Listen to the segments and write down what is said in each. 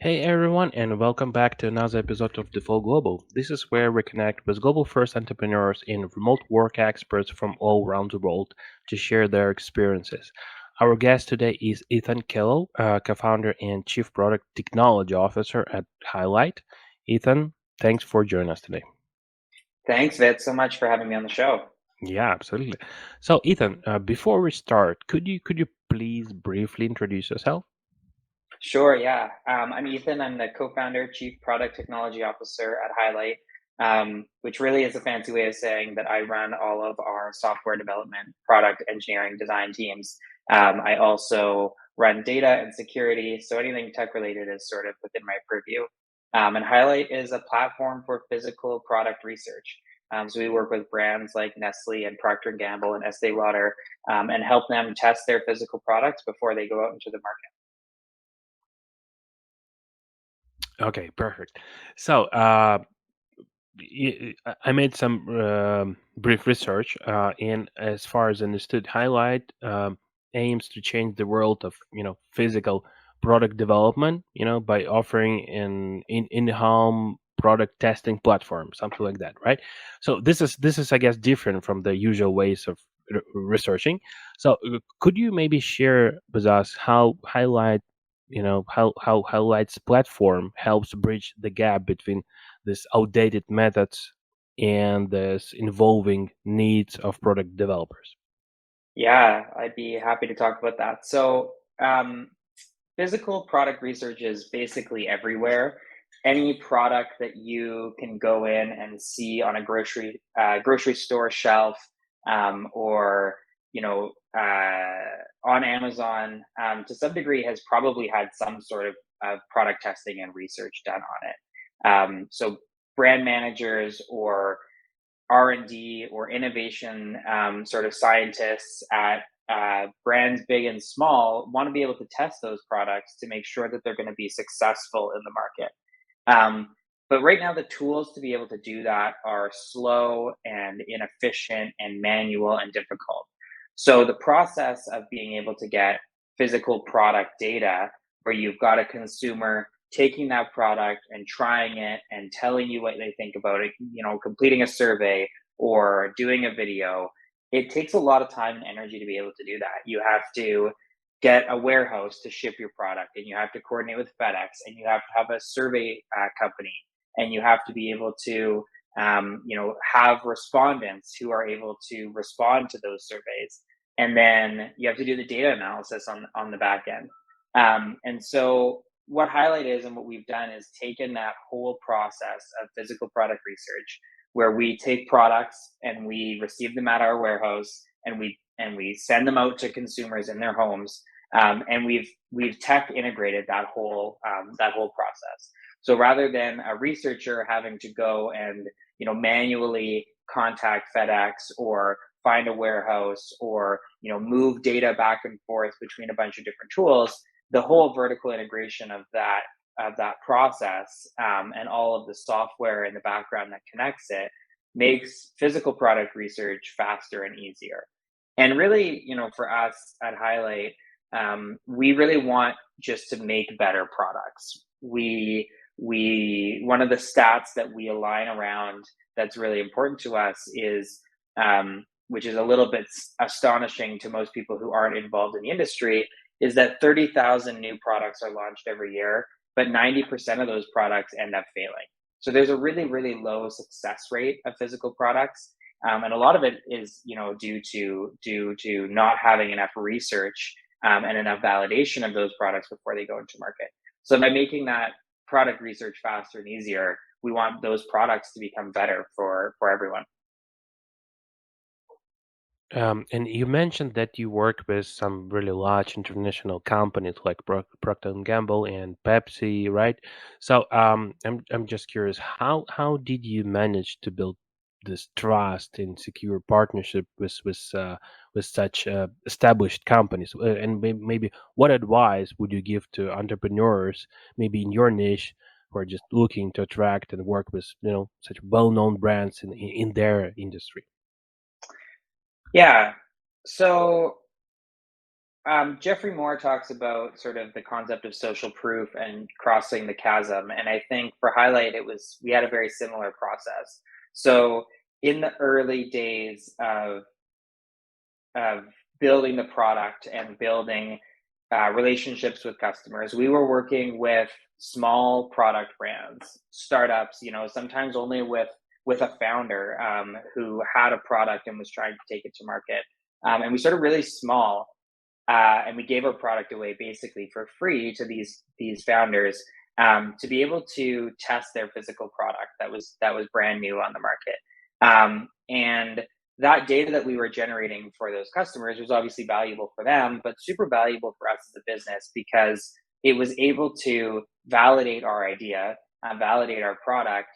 Hey everyone, and welcome back to another episode of The Full Global. This is where we connect with global first entrepreneurs and remote work experts from all around the world to share their experiences. Our guest today is Ethan Kellough, co founder and Chief Product Technology Officer at Highlight. Ethan, thanks for joining us today. Thanks, Vit, so much for having me on the show. Yeah, absolutely. So, Ethan, before we start, could you please briefly introduce yourself? Sure, yeah. I'm Ethan. I'm the co-founder, Chief Product Technology Officer at Highlight, which really is a fancy way of saying that I run all of our software development, product engineering, design teams. I also run data and security, so anything tech related is sort of within my purview. And Highlight is a platform for physical product research. So we work with brands like Nestle and Procter Gamble and Estee Lauder, and help them test their physical products before they go out into the market. Okay, perfect. So, I made some brief research, and as far as understood, Highlight aims to change the world of physical product development, by offering an in-home product testing platform, something like that, right? So this is I guess different from the usual ways of researching. So could you maybe share with us how Highlight, how Highlight's platform helps bridge the gap between this outdated methods and this involving needs of product developers. Yeah, I'd be happy to talk about that. Physical product research is basically everywhere. Any product that you can go in and see on a grocery store shelf, or you know, on Amazon, to some degree, has probably had some sort of product testing and research done on it. So brand managers or R&D or innovation sort of scientists at brands big and small want to be able to test those products to make sure that they're going to be successful in the market. But right now, the tools to be able to do that are slow and inefficient and manual and difficult. So the process of being able to get physical product data, where you've got a consumer taking that product and trying it and telling you what they think about it, completing a survey or doing a video, it takes a lot of time and energy to be able to do that. You have to get a warehouse to ship your product, and you have to coordinate with FedEx, and you have to have a survey company, and you have to be able to have respondents who are able to respond to those surveys, and then you have to do the data analysis on the back end. And so what Highlight is and what we've done is taken that whole process of physical product research, where we take products and we receive them at our warehouse, and we send them out to consumers in their homes, and we've tech integrated that whole process. So rather than a researcher having to go and manually contact FedEx or find a warehouse or move data back and forth between a bunch of different tools, the whole vertical integration of that process, and all of the software in the background that connects it makes physical product research faster and easier. And really, for us at Highlight, we really want just to make better products. We one of the stats that we align around that's really important to us is, which is a little bit astonishing to most people who aren't involved in the industry, is that 30,000 new products are launched every year, but 90% of those products end up failing. So there's a really, really low success rate of physical products, and a lot of it is, due to not having enough research, and enough validation of those products before they go into market. So by making that product research faster and easier, we want those products to become better for everyone. And you mentioned that you work with some really large international companies like Procter Gamble and Pepsi, right? So I'm just curious, how did you manage to build this trust and secure partnership with such established companies? And maybe what advice would you give to entrepreneurs, maybe in your niche, who are just looking to attract and work with such well-known brands in their industry? Yeah. So Jeffrey Moore talks about sort of the concept of social proof and crossing the chasm, and I think for Highlight, it was we had a very similar process. So in the early days of building the product and building relationships with customers, we were working with small product brands, startups. Sometimes only with a founder who had a product and was trying to take it to market. And we started really small, and we gave our product away basically for free to these founders to be able to test their physical product that was brand new on the market. And that data that we were generating for those customers was obviously valuable for them, but super valuable for us as a business because it was able to validate our idea, validate our product,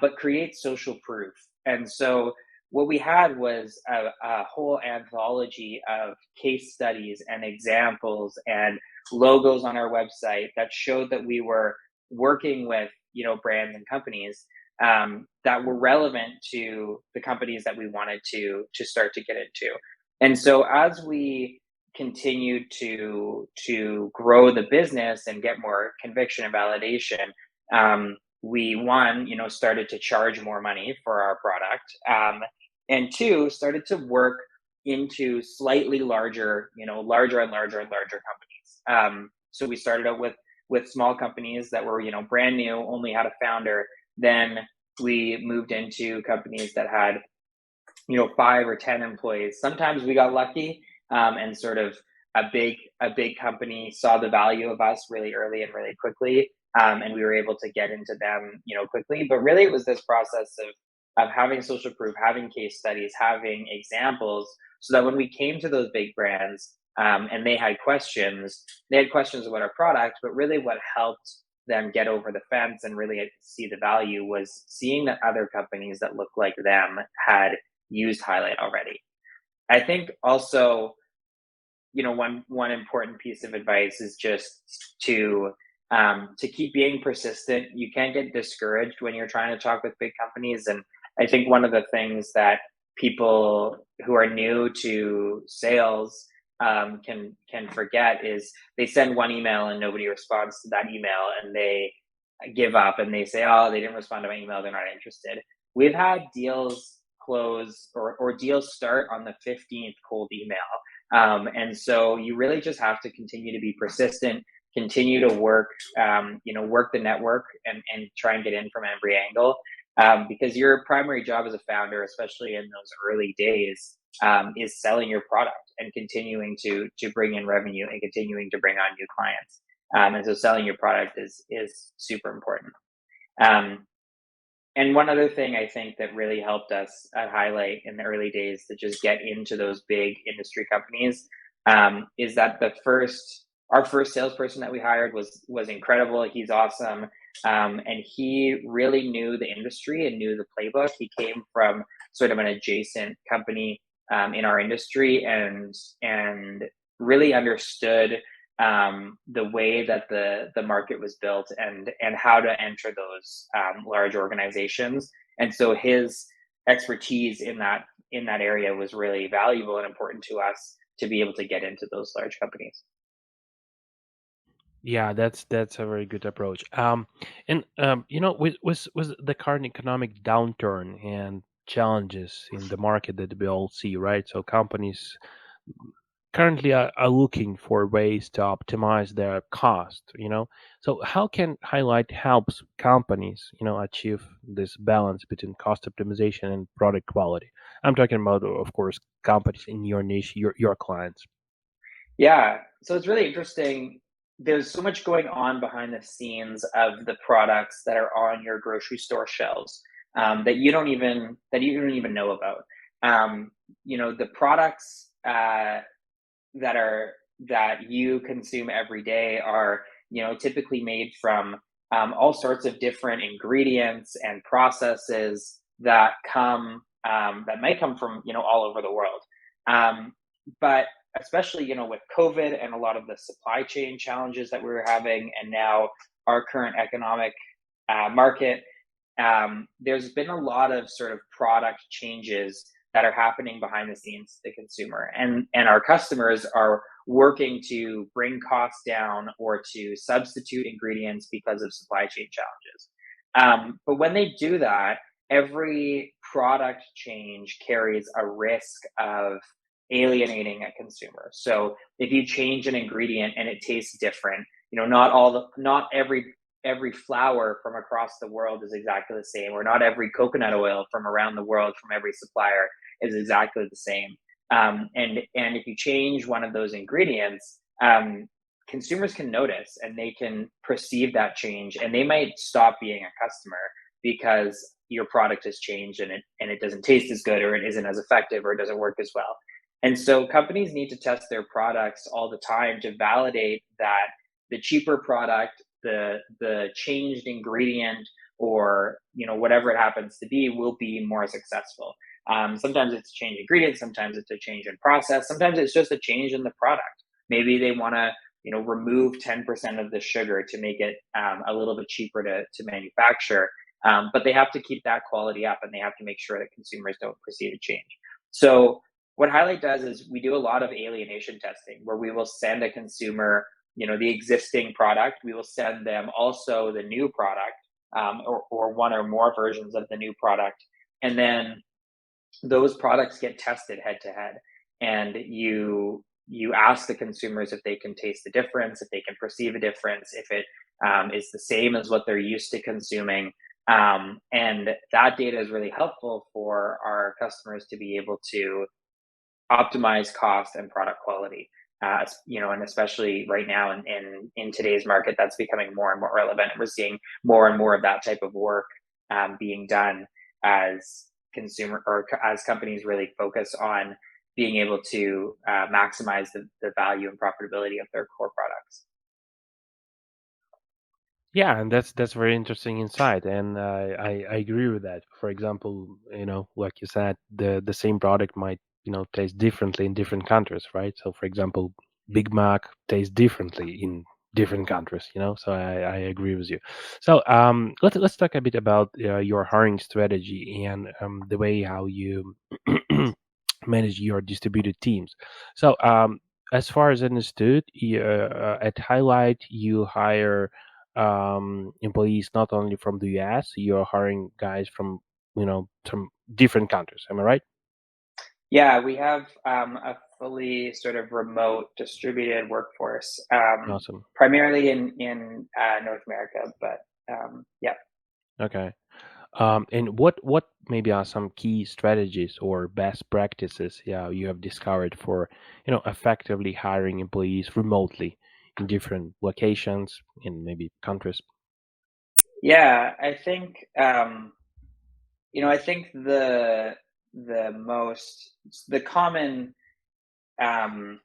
but create social proof. And so what we had was a whole anthology of case studies and examples and logos on our website that showed that we were working with brands and companies that were relevant to the companies that we wanted to start to get into. And so as we continued to grow the business and get more conviction and validation, we started to charge more money for our product, and two, started to work into slightly larger, larger and larger and larger companies. So we started out with small companies that were brand new, only had a founder. Then we moved into companies that had 5 or 10 employees. Sometimes we got lucky, and sort of a big company saw the value of us really early and really quickly, and we were able to get into them quickly. But really, it was this process of having social proof, having case studies, having examples, so that when we came to those big brands, and they had questions about our product, but really what helped them get over the fence and really see the value was seeing that other companies that looked like them had used Highlight already. I think also, one important piece of advice is just to keep being persistent. You can't get discouraged when you're trying to talk with big companies. And I think one of the things that people who are new to sales can forget is they send one email and nobody responds to that email, and they give up and they say, "Oh, they didn't respond to my email, they're not interested." We've had deals close or deals start on the 15th cold email. And so you really just have to continue to be persistent, continue to work the network, and try and get in from every angle. Because your primary job as a founder, especially in those early days, is selling your product and continuing to bring in revenue and continuing to bring on new clients. And so selling your product is super important. Um, and one other thing I think that really helped us at Highlight in the early days to just get into those big industry companies, is that our first salesperson that we hired was incredible. He's awesome, and he really knew the industry and knew the playbook. He came from sort of an adjacent company in our industry, and really understood the way that the market was built, and how to enter those large organizations. And so his expertise in that area was really valuable and important to us to be able to get into those large companies. Yeah, that's a very good approach. And with the current economic downturn and challenges in the market that we all see, right? So companies currently are looking for ways to optimize their cost. So how can Highlight helps companies, achieve this balance between cost optimization and product quality? I'm talking about, of course, companies in your niche, your clients. Yeah, so it's really interesting. There's so much going on behind the scenes of the products that are on your grocery store shelves, that you don't even know about. The products that you consume every day are typically made from all sorts of different ingredients and processes that might come from all over the world. But especially with COVID and a lot of the supply chain challenges that we were having, and now our current economic market, there's been a lot of sort of product changes that are happening behind the scenes to the consumer. And our customers are working to bring costs down or to substitute ingredients because of supply chain challenges. But when they do that, every product change carries a risk of alienating a consumer. So if you change an ingredient and it tastes different, not every flour from across the world is exactly the same, or not every coconut oil from around the world from every supplier is exactly the same. And if you change one of those ingredients, consumers can notice and they can perceive that change, and they might stop being a customer because your product has changed and it doesn't taste as good, or it isn't as effective, or it doesn't work as well. And so companies need to test their products all the time to validate that the cheaper product, the changed ingredient, or whatever it happens to be, will be more successful. Sometimes it's a change in ingredients, sometimes it's a change in process, sometimes it's just a change in the product. Maybe they want to remove 10% of the sugar to make it a little bit cheaper to manufacture. But they have to keep that quality up, and they have to make sure that consumers don't perceive a change. So what Highlight does is we do a lot of alienation testing, where we will send a consumer, the existing product. We will send them also the new product, or one or more versions of the new product. And then those products get tested head to head. And you ask the consumers if they can taste the difference, if they can perceive a difference, if it is the same as what they're used to consuming. And that data is really helpful for our customers to be able to optimize cost and product quality. And especially right now in today's market, that's becoming more and more relevant. We're seeing more and more of that type of work being done as as companies really focus on being able to maximize the value and profitability of their core products. Yeah, and that's very interesting insight, and I agree with that. For example, like you said, the same product might taste differently in different countries, right? So, for example, Big Mac tastes differently in different countries, So I agree with you. So let's talk a bit about your hiring strategy and the way how you manage your distributed teams. So as far as I understood, at Highlight, you hire employees not only from the US, you're hiring guys from different countries. Am I right? Yeah, we have a fully sort of remote distributed workforce, Awesome. primarily in North America, but yeah. Okay. And what maybe are some key strategies or best practices, yeah, you have discovered for effectively hiring employees remotely in different locations in maybe countries? Yeah, I think the most the common um,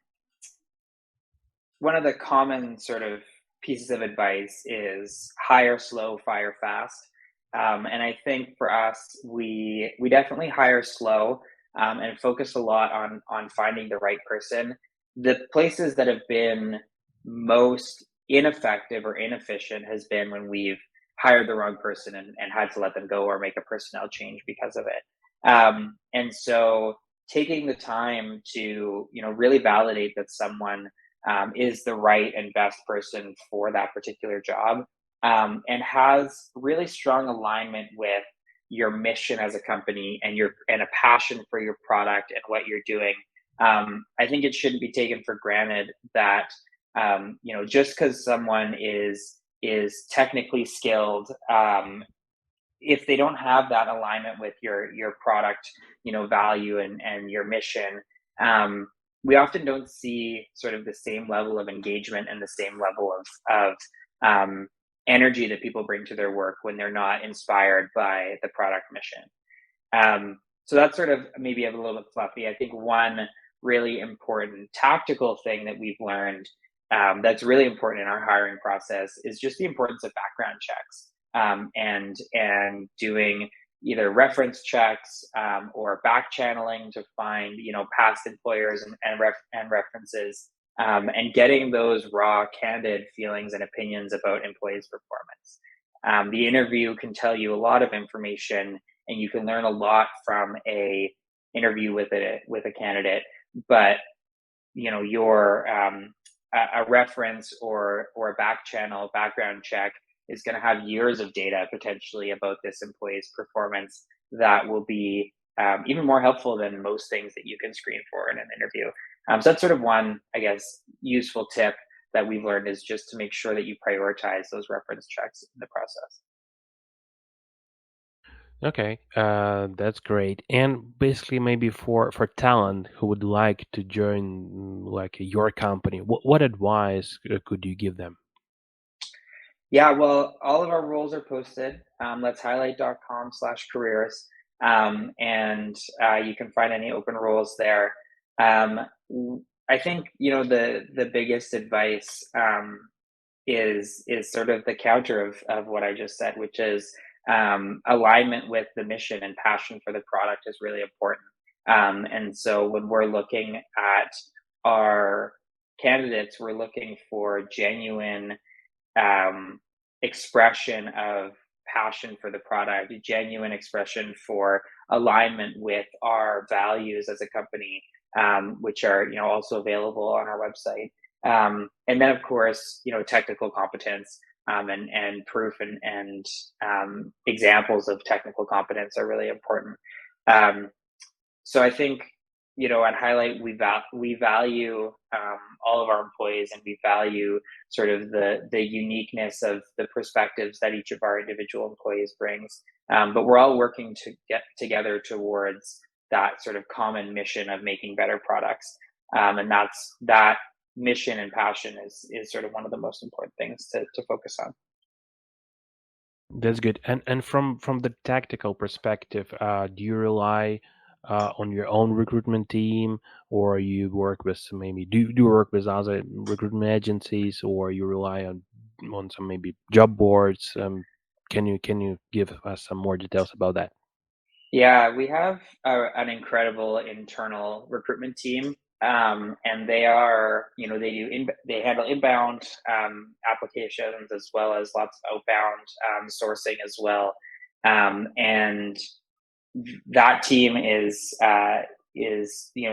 one of the common sort of pieces of advice is hire slow, fire fast. And I think for us, we definitely hire slow, and focus a lot on finding the right person. The places that have been most ineffective or inefficient has been when we've hired the wrong person and had to let them go or make a personnel change because of it. And so taking the time to really validate that someone is the right and best person for that particular job, and has really strong alignment with your mission as a company and a passion for your product and what you're doing. I think it shouldn't be taken for granted that just because someone is technically skilled, if they don't have that alignment with your product, value and your mission, we often don't see sort of the same level of engagement and the same level of energy that people bring to their work when they're not inspired by the product mission. So that's sort of maybe a little bit fluffy. I think one really important tactical thing that we've learned, that's really important in our hiring process, is just the importance of background checks, and doing either reference checks, or back channeling to find past employers and references, and getting those raw, candid feelings and opinions about employees' performance. The interview can tell you a lot of information, and you can learn a lot from interview with a candidate, but your a reference or a back channel background check is going to have years of data potentially about this employee's performance that will be even more helpful than most things that you can screen for in an interview. So that's sort of one, I guess, useful tip that we've learned is just to make sure that you prioritize those reference checks in the process. Okay, that's great. And basically, maybe for talent who would like to join like your company, what advice could you give them? Yeah, well, all of our roles are posted. Let's highlight.com/careers. And you can find any open roles there. I think, the biggest advice is sort of the counter of what I just said, which is alignment with the mission and passion for the product is really important. And so when we're looking at our candidates, we're looking for genuine um, expression of passion for the product, a genuine expression for alignment with our values as a company, which are also available on our website. And then, of course, technical competence and proof and examples of technical competence are really important. Um, so I think, at Highlight, we value all of our employees, and we value sort of the uniqueness of the perspectives that each of our individual employees brings. But we're all working to get together towards that sort of common mission of making better products. And that mission and passion is sort of one of the most important things to focus on. That's good. And from the tactical perspective, do you rely on your own recruitment team, or you work with some maybe do you work with other recruitment agencies, or you rely on some maybe job boards? Can you give us some more details about that? Yeah, we have an incredible internal recruitment team, and they handle inbound applications as well as lots of outbound sourcing as well. And that team is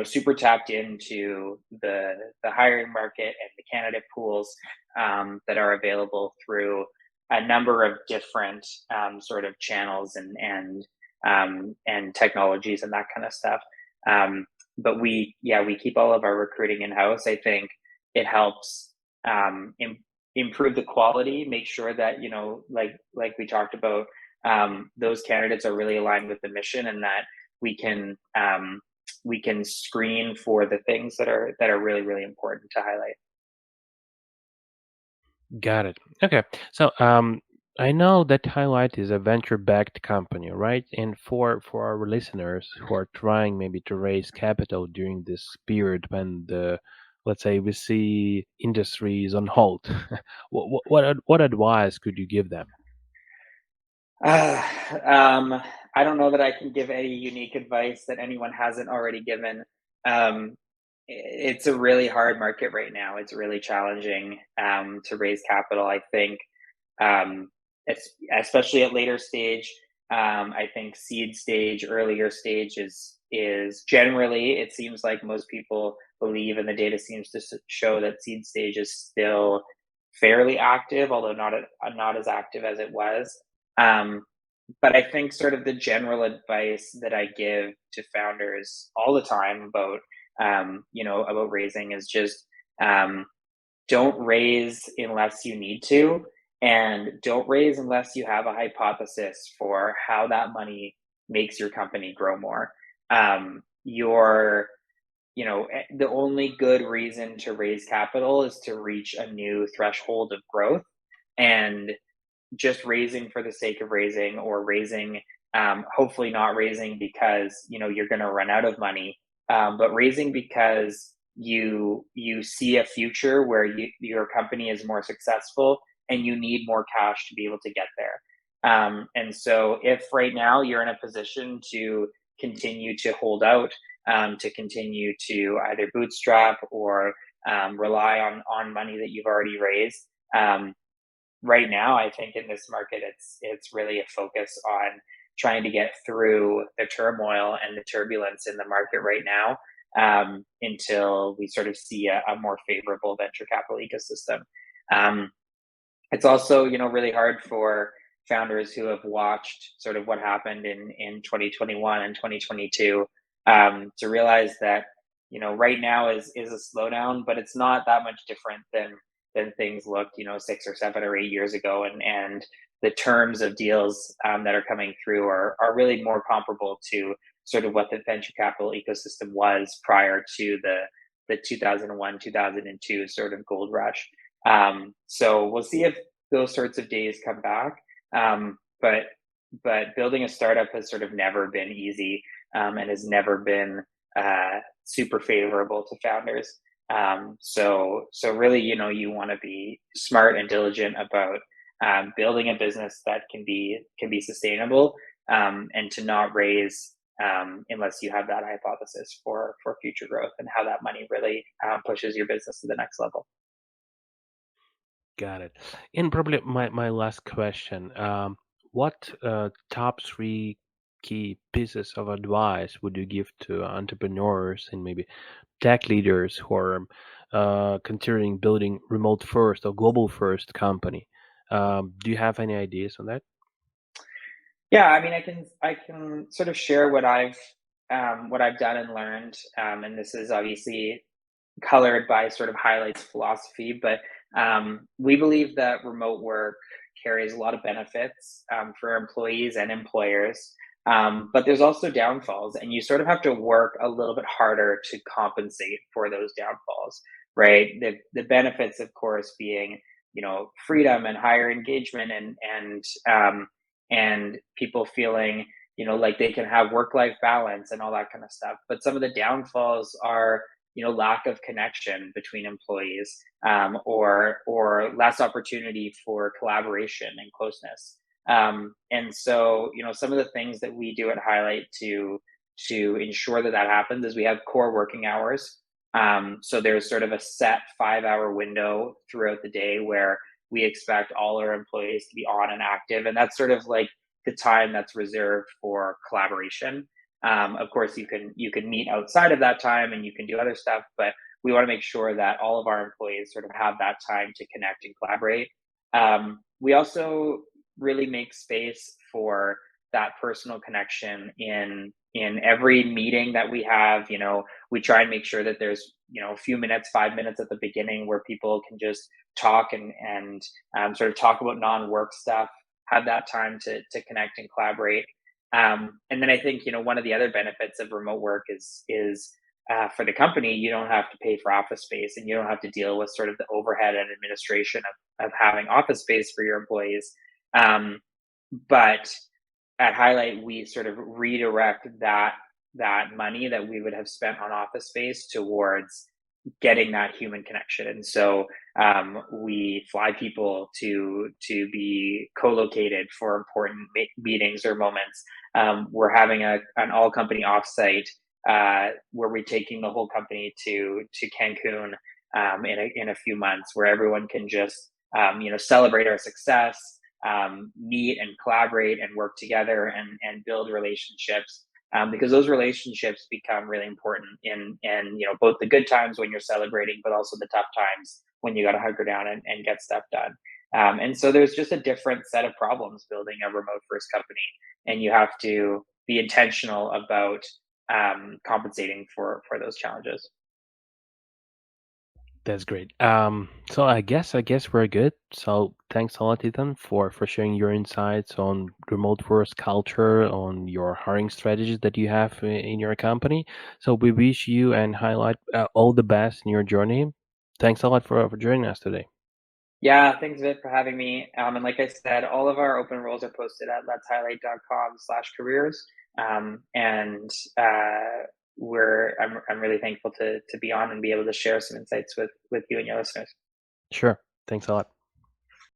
super tapped into the hiring market and the candidate pools that are available through a number of different sort of channels and technologies and that kind of stuff. But we keep all of our recruiting in house. I think it helps improve the quality, make sure that like we talked about, those candidates are really aligned with the mission, and that we can we can screen for the things that are really really important to highlight. Got it. Okay. So I know that Highlight is a venture-backed company, right? And for our listeners who are trying maybe to raise capital during this period when the let's say we see industry is on hold, what advice could you give them? Uh, um, I don't know that I can give any unique advice that anyone hasn't already given. It's a really hard market right now. It's really challenging to raise capital. I think, especially at later stage. I think seed stage, earlier stage is generally. It seems like most people believe, and the data seems to show that seed stage is still fairly active, although not as active as it was. Um, but I think sort of the general advice that I give to founders all the time about raising is just um, don't raise unless you need to, and don't raise unless you have a hypothesis for how that money makes your company grow more. The only good reason to raise capital is to reach a new threshold of growth, and just raising for the sake of raising, or raising, hopefully not raising because you're going to run out of money, but raising because you see a future where your company is more successful and you need more cash to be able to get there. And so if right now you're in a position to continue to hold out, to continue to either bootstrap or rely on money that you've already raised, right now I think in this market it's really a focus on trying to get through the turmoil and the turbulence in the market right now, until we sort of see a more favorable venture capital ecosystem. Um, it's also, really hard for founders who have watched sort of what happened in 2021 and 2022, to realize that, right now is a slowdown, but it's not that much different than things looked, 6 or 7 or 8 years ago, and the terms of deals, that are coming through are really more comparable to sort of what the venture capital ecosystem was prior to the 2001 2002 sort of gold rush. So we'll see if those sorts of days come back. But building a startup has sort of never been easy, and has never been super favorable to founders. So really, you want to be smart and diligent about building a business that can be sustainable, and to not raise, unless you have that hypothesis for future growth and how that money really pushes your business to the next level. Got it. And probably my last question. What top three key pieces of advice would you give to entrepreneurs and maybe tech leaders who are considering building remote first or global first company? Do you have any ideas on that? Yeah, I mean, I can sort of share what I've done and learned, and this is obviously colored by sort of highlights philosophy, but we believe that remote work carries a lot of benefits, for employees and employers. But there's also downfalls, and you sort of have to work a little bit harder to compensate for those downfalls, right? The benefits, of course, being, freedom and higher engagement, and people feeling, like they can have work life balance and all that kind of stuff. But some of the downfalls are, lack of connection between employees, or less opportunity for collaboration and closeness. And so, some of the things that we do at Highlight to ensure that that happens is we have core working hours. So there's sort of a set 5 hour window throughout the day where we expect all our employees to be on and active, and that's sort of like the time that's reserved for collaboration. Of course, you can meet outside of that time and you can do other stuff, but we want to make sure that all of our employees sort of have that time to connect and collaborate. We also really make space for that personal connection in every meeting that we have. We try and make sure that there's, a few minutes, 5 minutes at the beginning where people can just talk and sort of talk about non-work stuff, have that time to connect and collaborate. And then I think, one of the other benefits of remote work is for the company, you don't have to pay for office space, and you don't have to deal with sort of the overhead and administration of having office space for your employees. But at Highlight, we sort of redirect that money that we would have spent on office space towards getting that human connection. And so, we fly people to be co-located for important meetings or moments. We're having an all company offsite, where we're taking the whole company to Cancun, in a few months, where everyone can just, celebrate our success, meet and collaborate and work together and build relationships, because those relationships become really important in both the good times when you're celebrating, but also the tough times when you got to hunker down and get stuff done. And so there's just a different set of problems building a remote first company, and you have to be intentional about, compensating for those challenges. That's great. So I guess we're good. So thanks a lot, Ethan, for sharing your insights on remote first culture, on your hiring strategies that you have in your company. So we wish you and highlight all the best in your journey. Thanks a lot for joining us today. Yeah, thanks, Vic, for having me. And like I said, all of our open roles are posted at letshighlight.com/careers. And I'm really thankful to be on and be able to share some insights with you and your listeners. Sure. Thanks a lot.